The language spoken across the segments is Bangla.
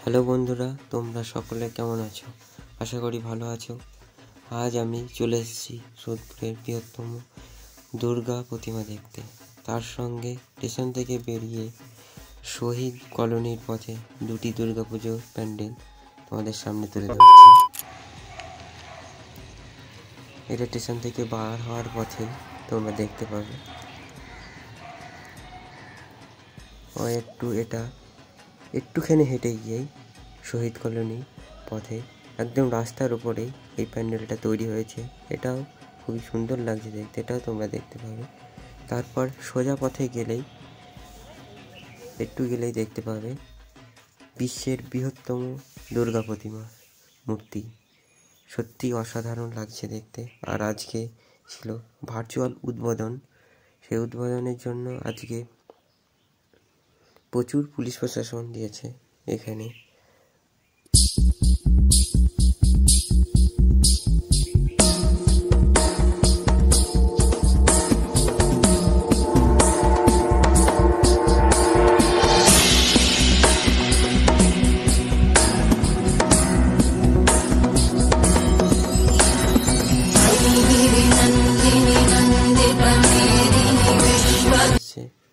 হ্যালো বন্ধুরা, তোমরা সকলে কেমন আছো? আশা করি ভালো আছো। আজ আমি চলে এসেছি সোদপুরের বৃহত্তম দুর্গা প্রতিমা দেখতে। তার সঙ্গে স্টেশন থেকে বেরিয়ে শহীদ কলোনির পথে দুটি দুর্গাপুজো প্যান্ডেল তোমাদের সামনে তুলে ধরছি। এটা স্টেশন থেকে বার হওয়ার পথে তোমরা দেখতে পাবে। একটুখানি হেঁটে গিয়েই শহীদ কলোনি পথে একদম রাস্তার উপরেই এই প্যান্ডেলটা তৈরি হয়েছে। এটাও খুবই সুন্দর লাগছে দেখতে, এটাও তোমরা দেখতে পাবে। তারপর সোজা পথে গেলেই দেখতে পাবে বিশ্বের বৃহত্তম দুর্গা প্রতিমা মূর্তি। সত্যি অসাধারণ লাগছে দেখতে। আর আজকে ছিল ভার্চুয়াল উদ্বোধন। সেই উদ্বোধনের জন্য আজকে প্রচুর পুলিশ প্রশাসন দিয়েছে এখানে।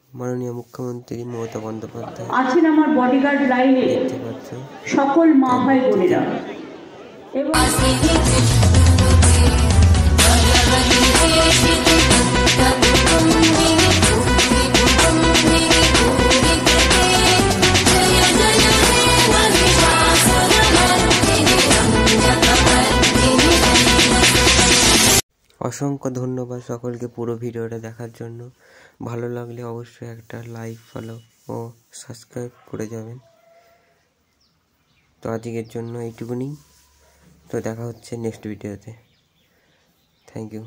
মাননীয় মুখ্যমন্ত্রী মমতা বন্দ্যোপাধ্যায় আছেন আমার বডিগার্ড লাইনে দেখতে পাচ্ছ সকল মা ভাই বোনেরা এবং অসংখ্য ধন্যবাদ সকলকে পুরো ভিডিওটা দেখার জন্য। ভালো লাগলে অবশ্যই একটা লাইক, ফলো ও সাবস্ক্রাইব করে যাবেন। তো আজকের জন্য এইটুকুনি। তো দেখা হচ্ছে নেক্সট ভিডিওতে। Thank you.